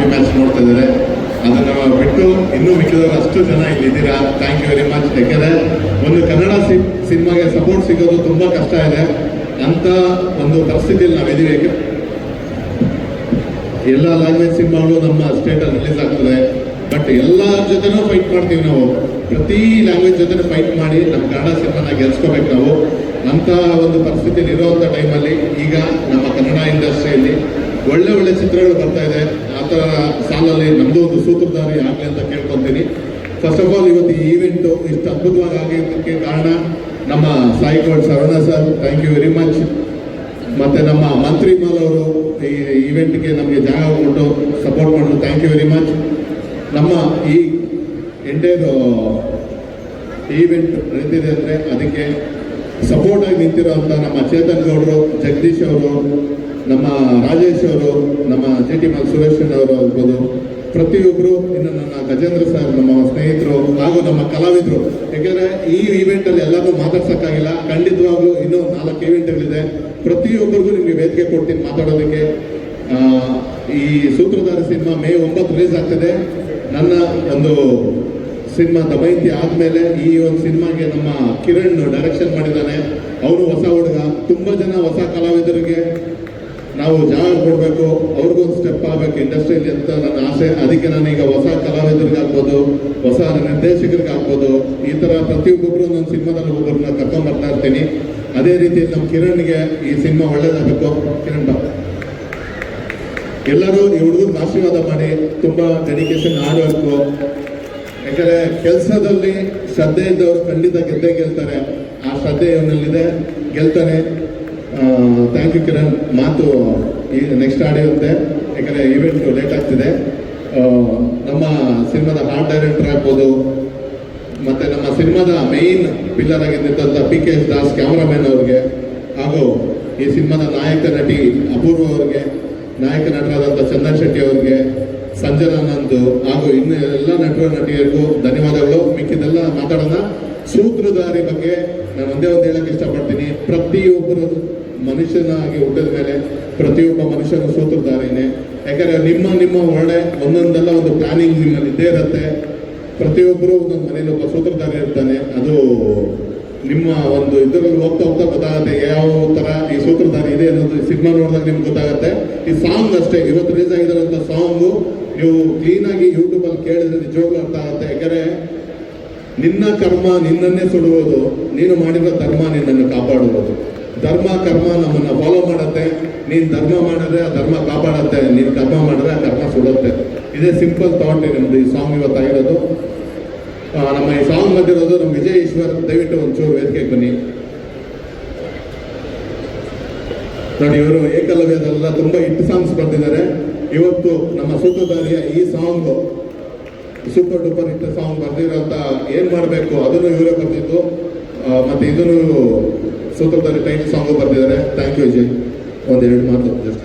ಹಾಕಿ match ನೋಡ್ತಾ ಇದ್ದಾರೆ. ಅದನ್ನು ಬಿಟ್ಟು ಇನ್ನೂ ಮಿಕ್ಕಿದವರು ಅಷ್ಟು ಜನ ಇಲ್ಲಿದ್ದೀರಾ. Thank you very much. ಯಾಕೆಂದರೆ ಒಂದು ಕನ್ನಡ ಸಿನಿಮಾಗೆ ಸಪೋರ್ಟ್ ಸಿಗೋದು ತುಂಬ ಕಷ್ಟ ಇದೆ. ಅಂಥ ಒಂದು ಪರಿಸ್ಥಿತಿಯಲ್ಲಿ ನಾವಿದ್ದೀವಿ. ಎಲ್ಲ ಲ್ಯಾಂಗ್ವೇಜ್ ಸಿನಿಮಾಗಳು ನಮ್ಮ ಸ್ಟೇಟಲ್ಲಿ ರಿಲೀಸ್ ಆಗ್ತದೆ. ಬಟ್ ಎಲ್ಲರ ಜೊತೆನೂ ಫೈಟ್ ಮಾಡ್ತೀವಿ ನಾವು. ಪ್ರತಿ ಲ್ಯಾಂಗ್ವೇಜ್ ಜೊತೆ ಫೈಟ್ ಮಾಡಿ ನಮ್ಮ ಕನ್ನಡ ಸಿನಿಮಾನ ಗೆಲ್ಸ್ಕೋಬೇಕು ನಾವು. ಅಂಥ ಒಂದು ಪರಿಸ್ಥಿತಿಯಲ್ಲಿ ಇರೋವಂಥ ಟೈಮಲ್ಲಿ ಈಗ ನಮ್ಮ ಕನ್ನಡ ಇಂಡಸ್ಟ್ರಿಯಲ್ಲಿ ಒಳ್ಳೆ ಒಳ್ಳೆ ಚಿತ್ರಗಳು ಬರ್ತಾ ಇದೆ. ಆ ಥರ ಸಾಲಲ್ಲಿ ನಮ್ಮದು ಒಂದು ಸೂತ್ರಧಾರಿ ಆಗಲಿ ಅಂತ ಕೇಳ್ಕೊತೀನಿ. ಫಸ್ಟ್ ಆಫ್ ಆಲ್ ಇವತ್ತು ಈ ಈವೆಂಟು ಇಷ್ಟು ಅದ್ಭುತವಾಗಿ ಆಗಿದ್ದಕ್ಕೆ ಕಾರಣ ನಮ್ಮ Saikod Sharavana sir, thank you very much. ಮತ್ತು ನಮ್ಮ ಮಂತ್ರಿ ಮಾಲ್ ಅವರು ಈ ಈವೆಂಟ್ಗೆ ನಮಗೆ ಜಾಗ ಕೊಟ್ಟು ಸಪೋರ್ಟ್ ಮಾಡೋದು, ಥ್ಯಾಂಕ್ ಯು ವೆರಿ ಮಚ್. ನಮ್ಮ ಈ ಎಂಟೈರ್ ಈವೆಂಟ್ ನಡೀತಿದೆ ಅಂದರೆ ಅದಕ್ಕೆ ಸಪೋರ್ಟಾಗಿ ನಿಂತಿರೋಂಥ ನಮ್ಮ ಚೇತನ್ ಗೌಡರು, ಜಗದೀಶ್ ಅವರು, ನಮ್ಮ ರಾಜೇಶ್ ಅವರು, ನಮ್ಮ ಜಿ ಟಿ ಮಾಲ್ ಸುರೇಶ್ ಅವರು ಆಗ್ಬೋದು, ಪ್ರತಿಯೊಬ್ಬರು, ಇನ್ನು ನನ್ನ ಗಜೇಂದ್ರ ಸರ್, ನಮ್ಮ ಸ್ನೇಹಿತರು ಹಾಗೂ ನಮ್ಮ ಕಲಾವಿದರು. ಯಾಕೆಂದರೆ ಈ ಈವೆಂಟಲ್ಲಿ ಎಲ್ಲರೂ ಮಾತಾಡ್ಸೋಕ್ಕಾಗಿಲ್ಲ. ಖಂಡಿತವಾಗ್ಲೂ ಇನ್ನೂ 4 ಈವೆಂಟ್ಗಳಿದೆ. ಪ್ರತಿಯೊಬ್ಬರಿಗೂ ನಿಮಗೆ ವೇದಿಕೆ ಕೊಡ್ತೀನಿ ಮಾತಾಡೋದಕ್ಕೆ. ಈ ಸೂತ್ರಧಾರ ಸಿನಿಮಾ ಮೇ 9 ರಿಲೀಸ್ ಆಗ್ತದೆ. ನನ್ನ ಒಂದು ಸಿನಿಮಾ ದಮಯಂತಿ ಆದಮೇಲೆ ಈ ಒಂದು ಸಿನಿಮಾಗೆ ನಮ್ಮ ಕಿರಣ್ ಡೈರೆಕ್ಷನ್ ಮಾಡಿದ್ದಾನೆ. ಅವನು ಹೊಸ ಹುಡುಗ. ತುಂಬ ಜನ ಹೊಸ ಕಲಾವಿದರಿಗೆ ನಾವು ಜಾಗ ಕೊಡಬೇಕು, ಅವ್ರಿಗೊಂದು ಸ್ಟೆಪ್ ಆಗಬೇಕು ಇಂಡಸ್ಟ್ರಿಯಲ್ಲಿ ಅಂತ ನನ್ನ ಆಸೆ. ಅದಕ್ಕೆ ನಾನೀಗ ಹೊಸ ಕಲಾವಿದರಿಗಾಗ್ಬೋದು, ಹೊಸ ನಿರ್ದೇಶಕರಿಗಾಗ್ಬೋದು, ಈ ಥರ ಪ್ರತಿಯೊಬ್ಬೊಬ್ಬರು ನನ್ನ ಸಿನಿಮಾದಲ್ಲಿ ಒಬ್ಬರನ್ನ ಕರ್ಕೊಂಡ್ಬರ್ತಾ ಇರ್ತೀನಿ. ಅದೇ ರೀತಿ ನಮ್ಮ ಕಿರಣ್ಗೆ ಈ ಸಿನಿಮಾ ಒಳ್ಳೇದಾಗಬೇಕು. ಕಿರಣ್ ಬಾ, ಎಲ್ಲರೂ ಈ ಹುಡುಗನ ಆಶೀರ್ವಾದ ಮಾಡಿ. ತುಂಬ ಡೆಡಿಕೇಶನ್ ಹಾರ್ಡ್ ವರ್ಕು. ಯಾಕಂದರೆ ಕೆಲಸದಲ್ಲಿ ಶ್ರದ್ಧೆ ಇದ್ದವರು ಖಂಡಿತ ಗೆದ್ದೇ ಗೆಲ್ತಾರೆ. ಆ ಶ್ರದ್ಧೆ ಇವನಲ್ಲಿದೆ, ಗೆಲ್ತಾನೆ. Thank you Kiran. ಮಾತು ಈ ನೆಕ್ಸ್ಟ್ ಆಡಿರುತ್ತೆ, ಯಾಕಂದರೆ ಈವೆಂಟು ಲೇಟ್ ಆಗ್ತಿದೆ. ನಮ್ಮ ಸಿನಿಮಾದ ಆರ್ಟ್ ಡೈರೆಕ್ಟರ್ ಆಗ್ಬೋದು, ಮತ್ತು ನಮ್ಮ ಸಿನಿಮಾದ ಮೇಯ್ನ್ ಪಿಲ್ಲರ್ ಆಗಿದ್ದಂಥ PK ದಾಸ್ ಕ್ಯಾಮ್ರಾಮನ್ ಅವ್ರಿಗೆ, ಹಾಗೂ ಈ ಸಿನಿಮಾದ ನಾಯಕ ನಟಿ ಅಪೂರ್ವ ಅವ್ರಿಗೆ, ನಾಯಕ ನಟರಾದಂಥ ಚಂದನ್ ಶೆಟ್ಟಿ ಅವ್ರಿಗೆ, ಸಂಜನಾನಂದ್ ಹಾಗೂ ಇನ್ನು ಎಲ್ಲ ನಟರು ನಟಿಯರಿಗೂ ಧನ್ಯವಾದಗಳು. ಮಿಕ್ಕಿದೆಲ್ಲ ಮಾತಾಡೋಣ. ಸೂತ್ರಧಾರಿ ಬಗ್ಗೆ ನಾನು ಒಂದೇ ಒಂದು ಹೇಳಕ್ಕೆ ಇಷ್ಟಪಡ್ತೀನಿ. ಪ್ರತಿಯೊಬ್ಬರು ಮನುಷ್ಯನಾಗಿ ಹುಟ್ಟಿದ ಮೇಲೆ ಪ್ರತಿಯೊಬ್ಬ ಮನುಷ್ಯನ ಸೂತ್ರಧಾರಿನೇ. ಯಾಕಂದರೆ ನಿಮ್ಮ ಒಳ್ಳೆ ಒಂದೊಂದೆಲ್ಲ ಒಂದು ಪ್ಲಾನಿಂಗ್ ನಿಮ್ಮಲ್ಲಿ ಇದ್ದೇ ಇರುತ್ತೆ. ಪ್ರತಿಯೊಬ್ಬರು ಒಂದೊಂದು ಮನೇಲಿ ಒಬ್ಬ ಸೂತ್ರಧಾರಿ ಇರ್ತಾನೆ. ಅದು ನಿಮ್ಮ ಒಂದು ಇದರಲ್ಲಿ ಹೋಗ್ತಾ ಗೊತ್ತಾಗುತ್ತೆ ಯಾವ ಥರ ಈ ಸೂತ್ರಧಾರಿ ಇದೆ ಅನ್ನೋದು. ಸಿನಿಮಾ ನೋಡಿದಾಗ ನಿಮ್ಗೆ ಗೊತ್ತಾಗುತ್ತೆ. ಈ ಸಾಂಗ್ ಅಷ್ಟೇ, ಇವತ್ತು ರಿಲೀಸ್ ಆಗಿರೋಂಥ ಸಾಂಗು ನೀವು ಕ್ಲೀನಾಗಿ ಯೂಟ್ಯೂಬಲ್ಲಿ ಕೇಳಿದ್ರೆ ನಿಜವಾಗ್ಲೂ ಅರ್ಥ ಆಗುತ್ತೆ. ಯಾಕಂದರೆ ನಿನ್ನ ಕರ್ಮ ನಿನ್ನನ್ನೇ ಸುಡುವುದು, ನೀನು ಮಾಡಿರೋ ಧರ್ಮ ನಿನ್ನನ್ನು ಕಾಪಾಡುವುದು. ಧರ್ಮ ಕರ್ಮ ನಮ್ಮನ್ನು ಫಾಲೋ ಮಾಡುತ್ತೆ. ನೀನು ಧರ್ಮ ಮಾಡಿದ್ರೆ ಆ ಧರ್ಮ ಕಾಪಾಡುತ್ತೆ, ನೀನು ಕರ್ಮ ಮಾಡಿದ್ರೆ ಆ ಕರ್ಮ ಸುಡುತ್ತೆ. ಇದೇ ಸಿಂಪಲ್ ಥಾಟ್ ನಿಮ್ಮದು ಈ ಸಾಂಗ್ ಇವತ್ತಾಗಿರೋದು. ನಮ್ಮ ಈ ಸಾಂಗ್ ಬಂದಿರೋದು ನಮ್ಮ ವಿಜಯ್ ಈಶ್ವರ್. ದಯವಿಟ್ಟು ಒಂಚೂರು ವೇದಿಕೆಗೆ ಬನ್ನಿ ನೋಡಿ. ಇವರು ಏಕಲವ್ಯದೆಲ್ಲ ತುಂಬ ಹಿಟ್ ಸಾಂಗ್ಸ್ ಬರ್ತಿದ್ದಾರೆ. ಇವತ್ತು ನಮ್ಮ ಸೂತ್ರಧಾರಿಯ ಈ song super duper hit song ಬರ್ದಿರೋಂಥ ಏನು ಮಾಡಬೇಕು ಅದನ್ನು ಇವರೇ ಬರ್ತಿದ್ದು. ಮತ್ತು ಇದನ್ನು ಸೂತ್ರಧಾರಿ ಟೈಟಲ್ ಸಾಂಗು ಬರ್ತಿದ್ದಾರೆ. Thank you Vijay. ಒಂದೆರಡು ಮಾತು ಜಸ್ಟ್